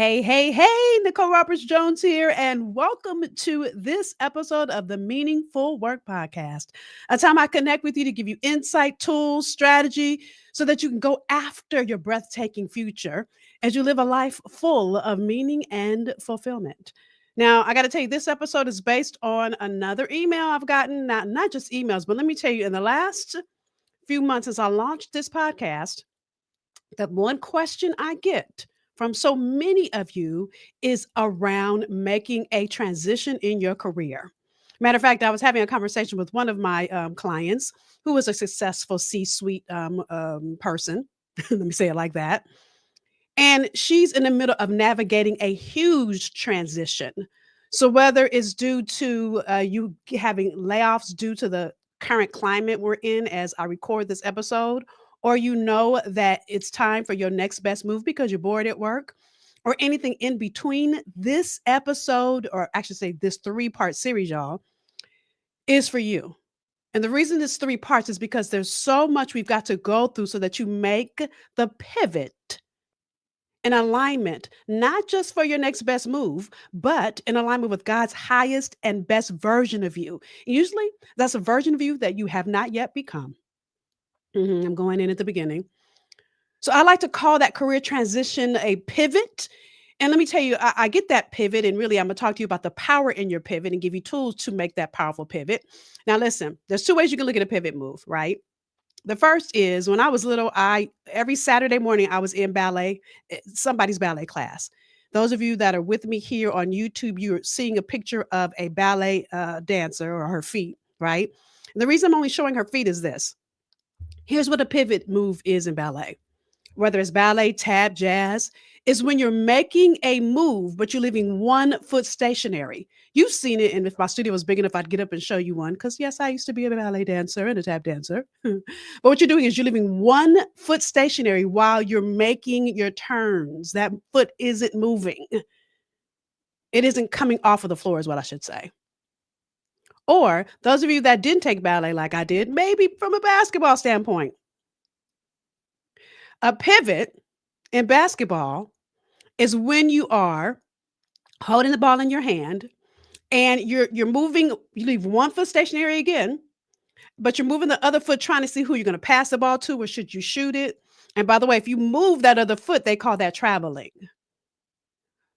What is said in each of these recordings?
Hey, Nicole Roberts Jones here, and welcome to this episode of the Meaningful Work Podcast. A time I connect with you to give you insight, tools, strategy, so that you can go after your breathtaking future as you live a life full of meaning and fulfillment. Now, I got to tell you, this episode is based on another email I've gotten, not just emails, but let me tell you, in the last few months as I launched this podcast, the one question I get from so many of you is around making a transition in your career. Matter of fact, I was having a conversation with one of my clients who is a successful C suite person. Let me say it like that. And she's in the middle of navigating a huge transition. So, whether it's due to you having layoffs due to the current climate we're in as I record this episode, or you know that it's time for your next best move because you're bored at work, or anything in between, this episode, or I should say this three-part series, y'all, is for you. And the reason it's three parts is because there's so much we've got to go through so that you make the pivot in alignment, not just for your next best move, but in alignment with God's highest and best version of you. Usually, that's a version of you that you have not yet become. I'm going in at the beginning. So I like to call that career transition a pivot. And let me tell you, I get that pivot, and really, I'm going to talk to you about the power in your pivot and give you tools to make that powerful pivot. Now, listen, there's two ways you can look at a pivot move, right? The first is when I was little, I every Saturday morning I was in ballet, somebody's ballet class. Those of you that are with me here on YouTube, you're seeing a picture of a ballet dancer or her feet, right? And the reason I'm only showing her feet is this. Here's what a pivot move is in ballet, whether it's ballet, tap, jazz, is when you're making a move, but you're leaving one foot stationary. You've seen it, and if my studio was big enough, I'd get up and show you one. Because yes, I used to be a ballet dancer and a tap dancer. But what you're doing is you're leaving one foot stationary while you're making your turns. That foot isn't moving. It isn't coming off of the floor, is what I should say. Or those of you that didn't take ballet like I did, maybe from a basketball standpoint, a pivot in basketball is when you are holding the ball in your hand and you're moving, you leave one foot stationary again, but you're moving the other foot trying to see who you're going to pass the ball to or should you shoot it. And by the way, if you move that other foot, they call that traveling.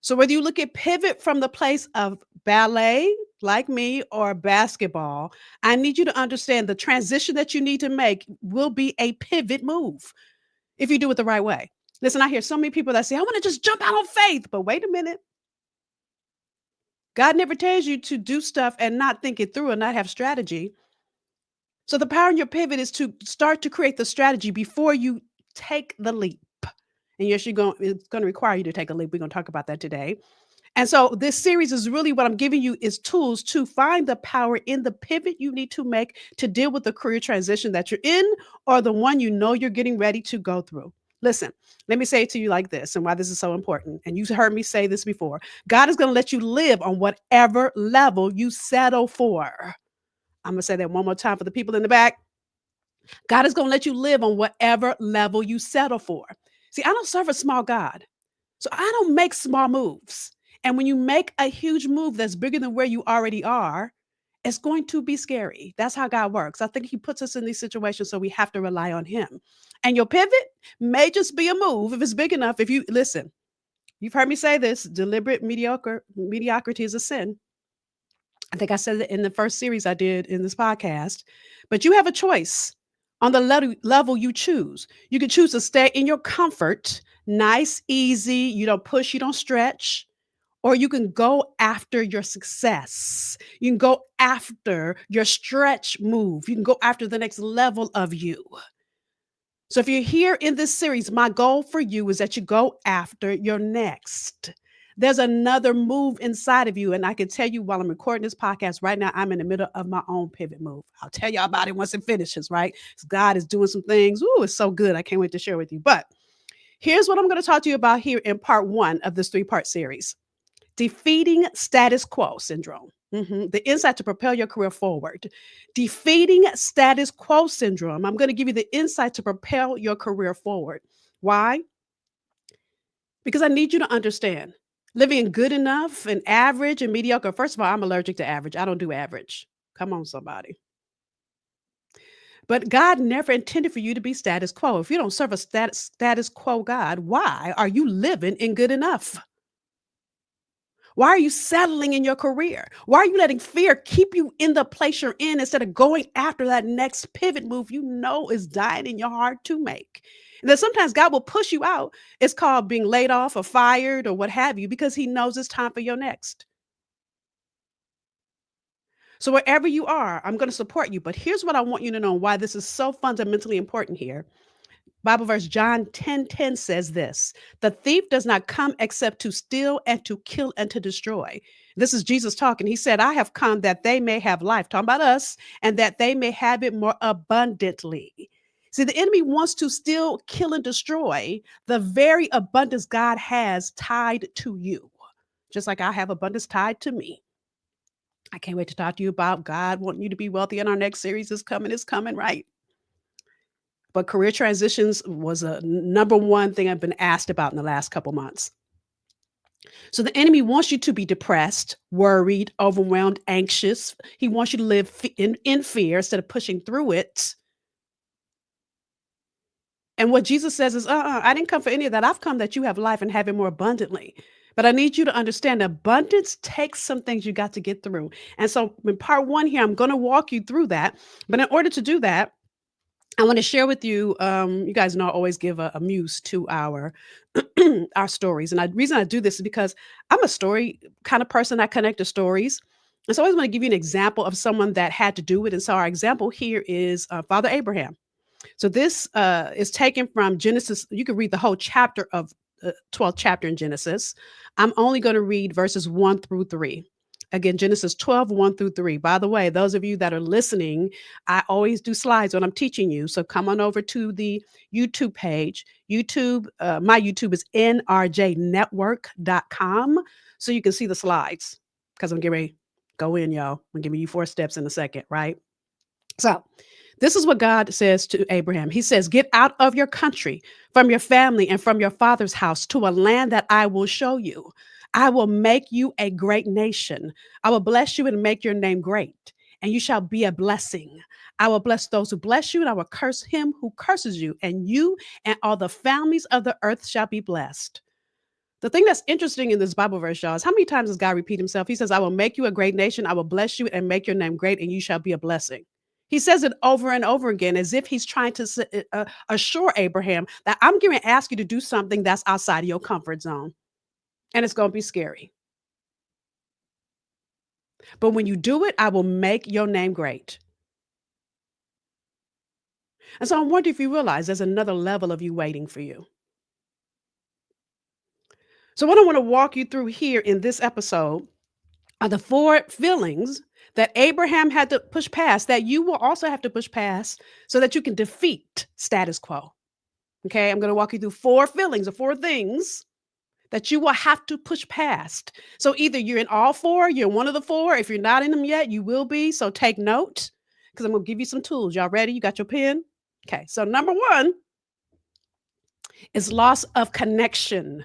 So whether you look at pivot from the place of ballet, like me, or basketball, I need you to understand the transition that you need to make will be a pivot move if you do it the right way. Listen, I hear so many people that say, I want to just jump out on faith. But wait a minute. God never tells you to do stuff and not think it through and not have strategy. So the power in your pivot is to start to create the strategy before you take the leap. And yes, it's going to require you to take a leap. We're going to talk about that today. And so this series is really what I'm giving you is tools to find the power in the pivot you need to make to deal with the career transition that you're in or the one you know you're getting ready to go through. Listen, let me say it to you like this and why this is so important. And you've heard me say this before. God is going to let you live on whatever level you settle for. I'm going to say that one more time for the people in the back. God is going to let you live on whatever level you settle for. See, I don't serve a small God. So I don't make small moves. And when you make a huge move that's bigger than where you already are, it's going to be scary. That's how God works. I think he puts us in these situations so we have to rely on him. And your pivot may just be a move if it's big enough. If you listen, you've heard me say this, deliberate mediocrity is a sin. I think I said it in the first series I did in this podcast, but you have a choice on the level you choose. You can choose to stay in your comfort, nice, easy, you don't push, you don't stretch, or you can go after your success. You can go after your stretch move. You can go after the next level of you. So if you're here in this series, my goal for you is that you go after your next. There's another move inside of you. And I can tell you while I'm recording this podcast right now, I'm in the middle of my own pivot move. I'll tell y'all about it once it finishes, right? God is doing some things. Ooh, it's so good. I can't wait to share with you. But here's what I'm going to talk to you about here in part one of this three-part series. Defeating status quo syndrome. The insight to propel your career forward. Defeating status quo syndrome. I'm going to give you the insight to propel your career forward. Why? Because I need you to understand living in good enough and average and mediocre. First of all, I'm allergic to average. I don't do average. Come on, somebody. But God never intended for you to be status quo. If you don't serve a status quo God, why are you living in good enough? Why are you settling in your career? Why are you letting fear keep you in the place you're in instead of going after that next pivot move you know is dying in your heart to make? And then sometimes God will push you out. It's called being laid off or fired or what have you, because he knows it's time for your next. So wherever you are, I'm going to support you. But here's what I want you to know why this is so fundamentally important here. Bible verse John 10:10 says this: the thief does not come except to steal and to kill and to destroy. This is Jesus talking. He said, I have come that they may have life, talking about us, and that they may have it more abundantly. See, the enemy wants to steal, kill, and destroy the very abundance God has tied to you, just like I have abundance tied to me. I can't wait to talk to you about God wanting you to be wealthy. In our next series is coming, right? But career transitions was a number one thing I've been asked about in the last couple months. So the enemy wants you to be depressed, worried, overwhelmed, anxious. He wants you to live in fear instead of pushing through it. And what Jesus says is, I didn't come for any of that. I've come that you have life and have it more abundantly. But I need you to understand abundance takes some things you got to get through. And so in part one here, I'm going to walk you through that. But in order to do that, I want to share with you. You guys know I always give a muse to our our stories, and the reason I do this is because I'm a story kind of person. I connect to stories, and so I always want to give you an example of someone that had to do it. And so our example here is Father Abraham. So this is taken from Genesis. You can read the whole chapter of 12th chapter in Genesis. I'm only going to read verses 1 through 3. Again, Genesis 12, 1 through 3. By the way, those of you that are listening, I always do slides when I'm teaching you. So come on over to the YouTube page. My YouTube is nrjnetwork.com. So you can see the slides because I'm getting ready to go in, y'all. I'm giving you 4 steps in a second, right? So this is what God says to Abraham. He says, get out of your country, from your family, and from your father's house to a land that I will show you. I will make you a great nation. I will bless you and make your name great, and you shall be a blessing. I will bless those who bless you, and I will curse him who curses you, and you and all the families of the earth shall be blessed. The thing that's interesting in this Bible verse, y'all, is how many times does God repeat himself? He says, I will make you a great nation. I will bless you and make your name great, and you shall be a blessing. He says it over and over again as if he's trying to assure Abraham that I'm going to ask you to do something that's outside of your comfort zone. And it's going to be scary. But when you do it, I will make your name great. And so I wonder if you realize there's another level of you waiting for you. So what I want to walk you through here in this episode are the 4 feelings that Abraham had to push past, that you will also have to push past so that you can defeat status quo. Okay, I'm going to walk you through 4 feelings or 4 things that you will have to push past. So either you're in all 4, you're in one of the 4. If you're not in them yet, you will be. So take note because I'm going to give you some tools. Y'all ready? You got your pen? Okay, so number 1 is loss of connection.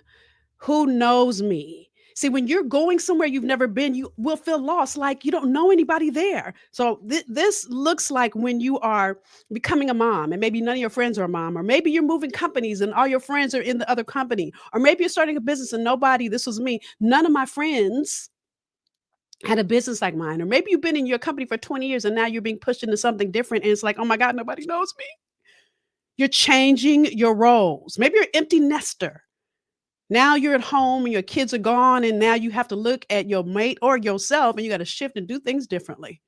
Who knows me? See, when you're going somewhere you've never been, you will feel lost, like you don't know anybody there. So this looks like when you are becoming a mom and maybe none of your friends are a mom, or maybe you're moving companies and all your friends are in the other company, or maybe you're starting a business and this was me, none of my friends had a business like mine, or maybe you've been in your company for 20 years and now you're being pushed into something different and it's like, oh my God, nobody knows me. You're changing your roles. Maybe you're an empty nester. Now you're at home and your kids are gone, and now you have to look at your mate or yourself and you got to shift and do things differently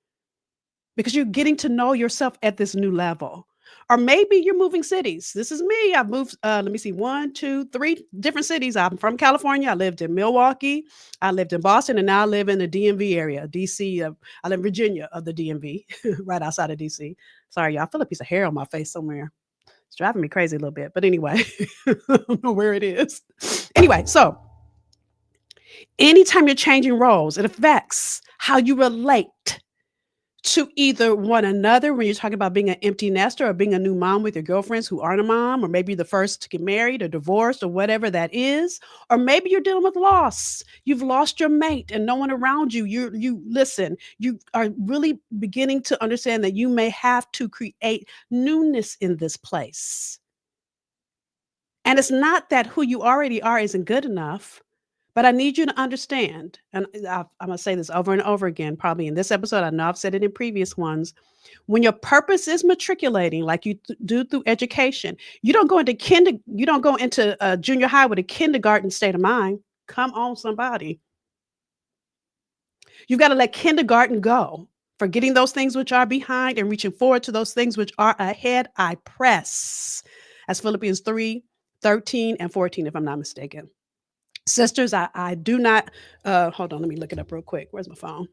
because you're getting to know yourself at this new level. Or maybe you're moving cities. This is me. I've moved, let me see, 1, 2, 3 different cities. I'm from California. I lived in Milwaukee. I lived in Boston, and now I live in the DMV area, DC. I live in Virginia of the DMV, right outside of DC. Sorry, y'all. I feel a piece of hair on my face somewhere. It's driving me crazy a little bit, but anyway, I don't know where it is. Anyway, so anytime you're changing roles, it affects how you relate to either one another when you're talking about being an empty nester or being a new mom with your girlfriends who aren't a mom, or maybe the first to get married or divorced or whatever that is, or maybe you're dealing with loss. You've lost your mate and no one around you. You listen, you are really beginning to understand that you may have to create newness in this place. And it's not that who you already are isn't good enough, but I need you to understand, and I'm going to say this over and over again, probably in this episode. I know I've said it in previous ones. When your purpose is matriculating, like you do through education, you don't go into junior high with a kindergarten state of mind. Come on, somebody. You've got to let kindergarten go. Forgetting those things which are behind and reaching forward to those things which are ahead, I press. As Philippians 3:13 and 14, if I'm not mistaken. Sisters, I do not, hold on, let me look it up real quick. Where's my phone?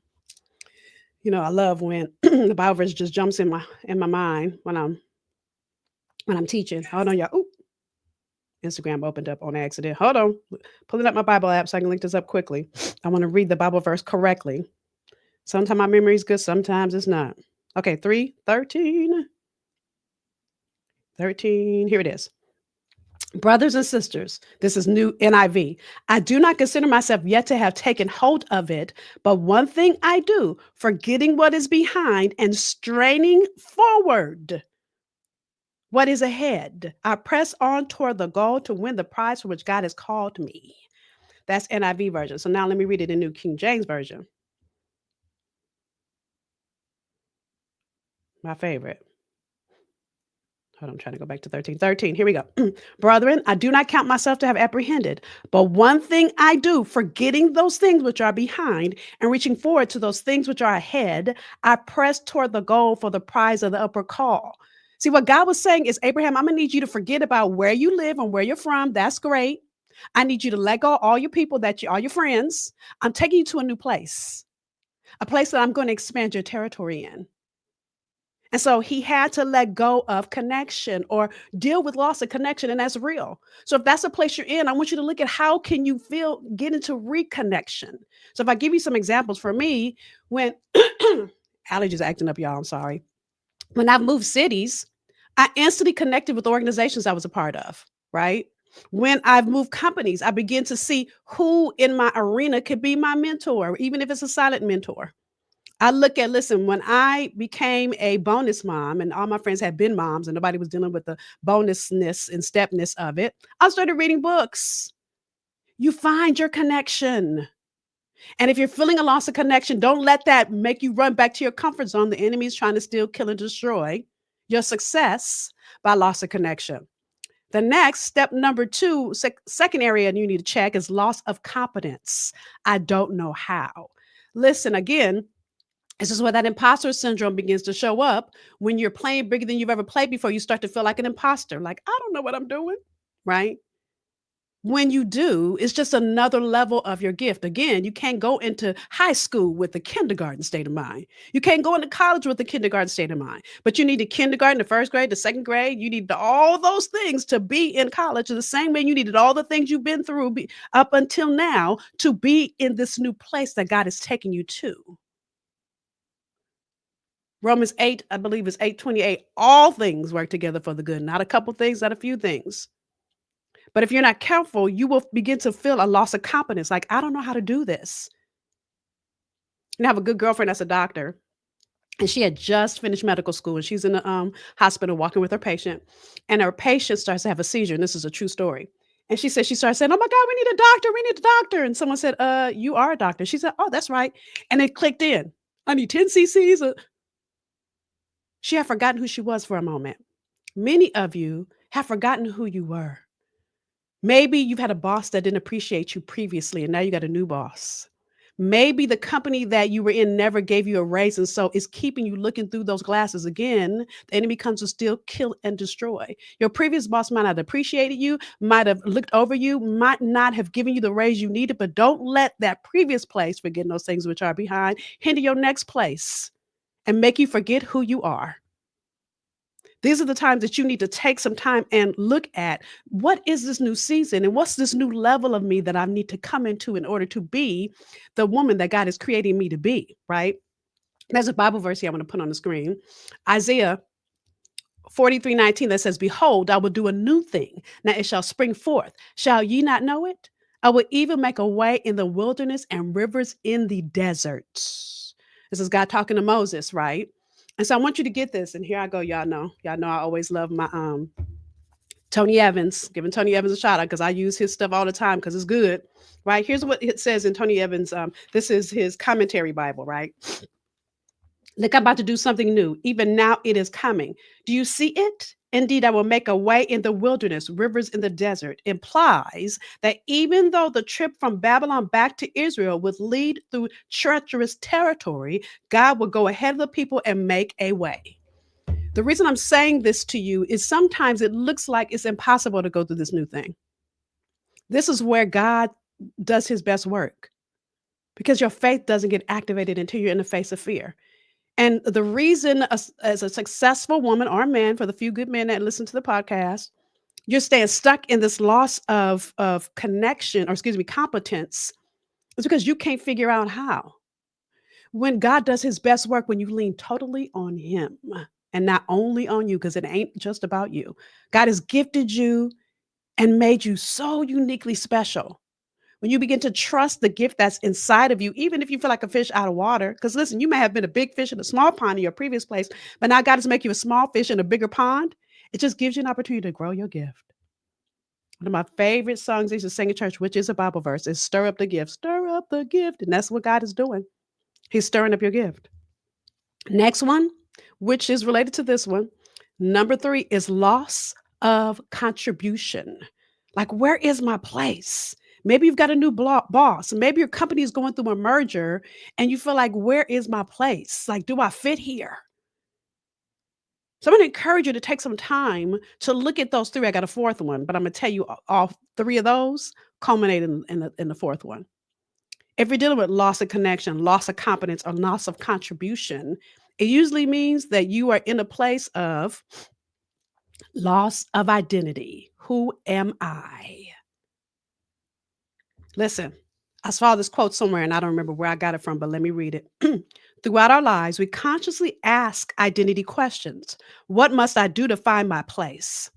I love when the Bible verse just jumps in my mind when I'm teaching. Hold on, y'all. Ooh, Instagram opened up on accident. Hold on. Pulling up my Bible app so I can link this up quickly. I want to read the Bible verse correctly. Sometimes my memory is good, sometimes it's not. Okay, 3:13. 13. Here it is. Brothers and sisters, this is new NIV. I do not consider myself yet to have taken hold of it, but one thing I do, forgetting what is behind and straining forward what is ahead. I press on toward the goal to win the prize for which God has called me. That's NIV version. So now let me read it in New King James Version. My favorite. Hold on, I'm trying to go back to 13. 13, here we go. Brethren, I do not count myself to have apprehended, but one thing I do, forgetting those things which are behind and reaching forward to those things which are ahead, I press toward the goal for the prize of the upper call. See, what God was saying is, Abraham, I'm going to need you to forget about where you live and where you're from. That's great. I need you to let go of all your people, all your friends. I'm taking you to a new place, a place that I'm going to expand your territory in. And so he had to let go of connection or deal with loss of connection, and that's real. So if that's a place you're in, I want you to look at how can you get into reconnection. So if I give you some examples for me, when allergies acting up, y'all, I'm sorry. When I've moved cities, I instantly connected with organizations I was a part of, right? When I've moved companies, I begin to see who in my arena could be my mentor, even if it's a silent mentor. Listen, when I became a bonus mom and all my friends had been moms and nobody was dealing with the bonusness and stepness of it, I started reading books. You find your connection. And if you're feeling a loss of connection, don't let that make you run back to your comfort zone. The enemy is trying to steal, kill, and destroy your success by loss of connection. The next step, number two, second area you need to check is loss of competence. I don't know how. Listen, again, this is where that imposter syndrome begins to show up. When you're playing bigger than you've ever played before, you start to feel like an imposter, like, I don't know what I'm doing, right? When you do, it's just another level of your gift. Again, you can't go into high school with the kindergarten state of mind. You can't go into college with the kindergarten state of mind. But you need the kindergarten, the first grade, the second grade. You need all those things to be in college. The same way you needed all the things you've been through up until now to be in this new place that God is taking you to. Romans 8, I believe it's 8:28. All things work together for the good. Not a couple things, not a few things. But if you're not careful, you will begin to feel a loss of confidence. Like, I don't know how to do this. And I have a good girlfriend that's a doctor, and she had just finished medical school, and she's in the hospital walking with her patient, and her patient starts to have a seizure. And this is a true story. And she said, she started saying, oh my God, we need a doctor. We need a doctor. And someone said, you are a doctor. She said, oh, that's right. And it clicked in. I need 10 cc's. She had forgotten who she was for a moment. Many of you have forgotten who you were. Maybe you've had a boss that didn't appreciate you previously, and now you got a new boss. Maybe the company that you were in never gave you a raise, and so it's keeping you looking through those glasses again. The enemy comes to steal, kill, and destroy. Your previous boss might not have appreciated you, might have looked over you, might not have given you the raise you needed, but don't let that previous place, forgetting those things which are behind, hinder your next place and make you forget who you are. These are the times that you need to take some time and look at what is this new season and what's this new level of me that I need to come into in order to be the woman that God is creating me to be, right? There's a Bible verse here I want to put on the screen. Isaiah 43:19 that says, "Behold, I will do a new thing. Now it shall spring forth. Shall ye not know it? I will even make a way in the wilderness and rivers in the deserts." This is God talking to Moses, right? And so I want you to get this. And here I go. Y'all know I always love my Tony Evans, giving Tony Evans a shout out because I use his stuff all the time because it's good. Right? Here's what it says in Tony Evans. This is his commentary Bible, right? Look, I'm about to do something new. Even now it is coming. Do you see it? Indeed, I will make a way in the wilderness, rivers in the desert. Implies that even though the trip from Babylon back to Israel would lead through treacherous territory, God will go ahead of the people and make a way. The reason I'm saying this to you is sometimes it looks like it's impossible to go through this new thing. This is where God does his best work because your faith doesn't get activated until you're in the face of fear. And the reason, as a successful woman or man, for the few good men that listen to the podcast, you're staying stuck in this loss of connection, or excuse me, competence, is because you can't figure out how. When God does his best work, when you lean totally on him and not only on you, because it ain't just about you. God has gifted you and made you so uniquely special. When you begin to trust the gift that's inside of you, even if you feel like a fish out of water, because listen, you may have been a big fish in a small pond in your previous place, but now God is making you a small fish in a bigger pond. It just gives you an opportunity to grow your gift. One of my favorite songs I used to sing in church, which is a Bible verse, is stir up the gift, stir up the gift. And that's what God is doing. He's stirring up your gift. Next one, which is related to this one, number 3 is loss of contribution. Like, where is my place? Maybe you've got a new boss. Maybe your company is going through a merger and you feel like, where is my place? Like, do I fit here? So I'm going to encourage you to take some time to look at those 3. I got a 4th one, but I'm going to tell you all 3 of those culminate in the 4th one. If you're dealing with loss of connection, loss of competence, or loss of contribution, it usually means that you are in a place of loss of identity. Who am I? Listen, I saw this quote somewhere and I don't remember where I got it from, but let me read it. Throughout our lives, we consciously ask identity questions. What must I do to find my place?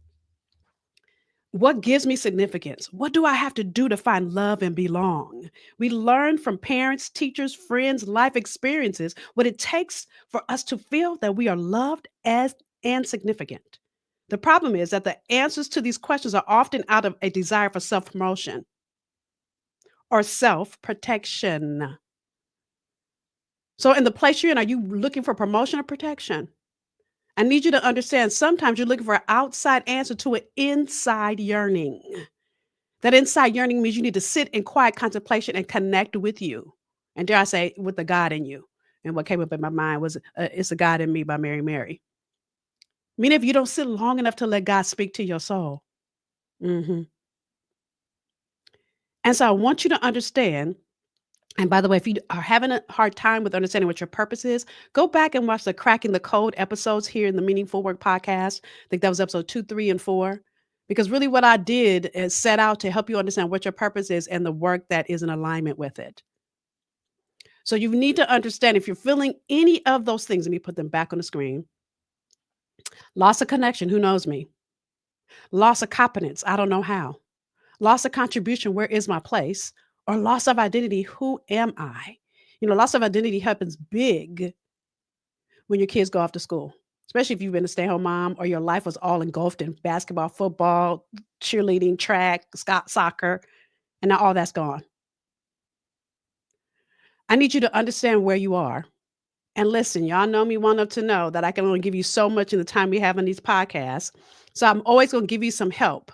What gives me significance? What do I have to do to find love and belong? We learn from parents, teachers, friends, life experiences what it takes for us to feel that we are loved as and significant. The problem is that the answers to these questions are often out of a desire for self promotion or self protection. So, in the place you're in, are you looking for promotion or protection? I need you to understand sometimes you're looking for an outside answer to an inside yearning. That inside yearning means you need to sit in quiet contemplation and connect with you. And dare I say, with the God in you. And what came up in my mind was It's a God in Me by Mary Mary. Meaning if you don't sit long enough to let God speak to your soul. Mhm. And so I want you to understand. And by the way, if you are having a hard time with understanding what your purpose is, go back and watch the Cracking the Code episodes here in the Meaningful Work podcast. I think that was episode 2, 3, and 4. Because really what I did is set out to help you understand what your purpose is and the work that is in alignment with it. So you need to understand if you're feeling any of those things, let me put them back on the screen. Loss of connection, who knows me? Loss of competence, I don't know how. Loss of contribution, where is my place? Or loss of identity, who am I? Loss of identity happens big when your kids go off to school, especially if you've been a stay-at-home mom or your life was all engulfed in basketball, football, cheerleading, track, soccer, and now all that's gone. I need you to understand where you are. And listen, y'all know me well enough to know that I can only give you so much in the time we have on these podcasts. So I'm always going to give you some help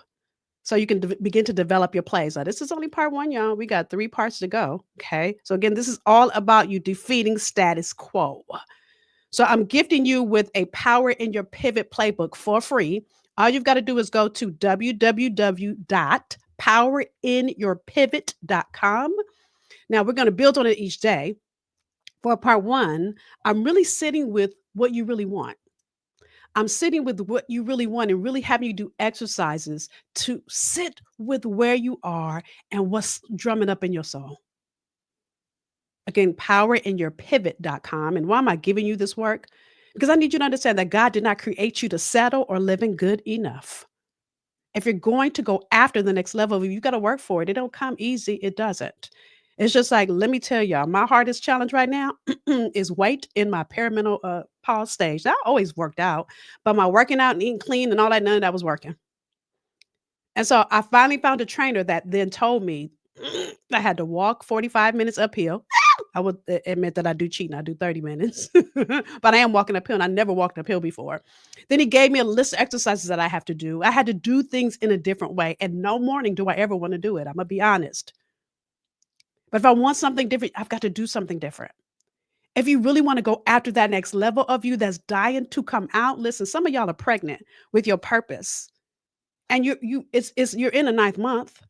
so you can begin to develop your plays. Now, this is only part 1, y'all. We got 3 parts to go. Okay. So again, this is all about you defeating status quo. So I'm gifting you with a Power in Your Pivot playbook for free. All you've got to do is go to www.powerinyourpivot.com. Now we're going to build on it each day. For part 1, I'm really sitting with what you really want. I'm sitting with what you really want and really having you do exercises to sit with where you are and what's drumming up in your soul. Again, powerinyourpivot.com. And why am I giving you this work? Because I need you to understand that God did not create you to settle or live in good enough. If you're going to go after the next level, you got to work for it. It don't come easy. It doesn't. It's just like, let me tell y'all, my hardest challenge right now is weight in my perimenal pause stage. That always worked out, but my working out and eating clean and all that, none of that was working. And so I finally found a trainer that then told me I had to walk 45 minutes uphill. I would admit that I do cheat and I do 30 minutes, but I am walking uphill and I never walked uphill before. Then he gave me a list of exercises that I have to do. I had to do things in a different way. And no morning do I ever want to do it. I'm going to be honest. But if I want something different, I've got to do something different. If you really want to go after that next level of you that's dying to come out, listen, some of y'all are pregnant with your purpose and you're in a ninth month.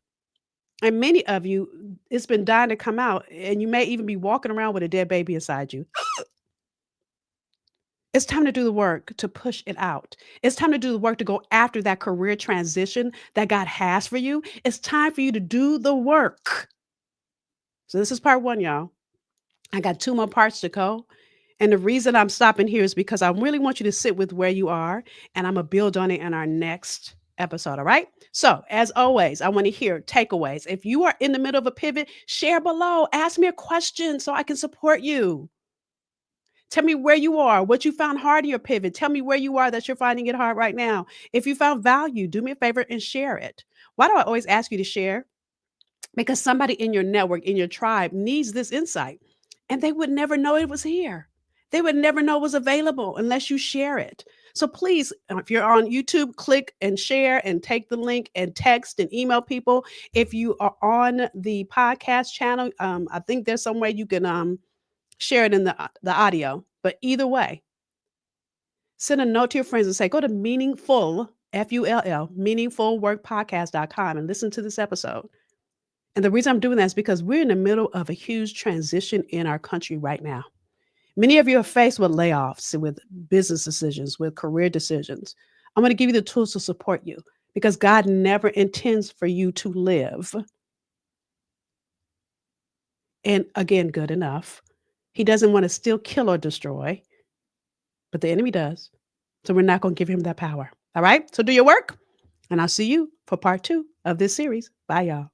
And many of you, it's been dying to come out, and you may even be walking around with a dead baby inside you. It's time to do the work to push it out. It's time to do the work to go after that career transition that God has for you. It's time for you to do the work. So this is part one, y'all. I got two more parts to go. And the reason I'm stopping here is because I really want you to sit with where you are, and I'm going to build on it in our next episode. All right. So, as always, I want to hear takeaways. If you are in the middle of a pivot, share below. Ask me a question so I can support you. Tell me where you are, what you found hard in your pivot. Tell me where you are that you're finding it hard right now. If you found value, do me a favor and share it. Why do I always ask you to share? Because somebody in your network, in your tribe needs this insight, and they would never know it was here. They would never know it was available unless you share it. So please, if you're on YouTube, click and share and take the link and text and email people. If you are on the podcast channel, I think there's some way you can share it in the audio. But either way, send a note to your friends and say, go to MeaningFULL, F-U-L-L, MeaningFULLWorkPodcast.com and listen to this episode. And the reason I'm doing that is because we're in the middle of a huge transition in our country right now. Many of you are faced with layoffs, with business decisions, with career decisions. I'm going to give you the tools to support you because God never intends for you to live. And again, good enough. He doesn't want to steal, kill, or destroy, but the enemy does. So we're not going to give him that power. All right. So do your work. And I'll see you for part 2 of this series. Bye, y'all.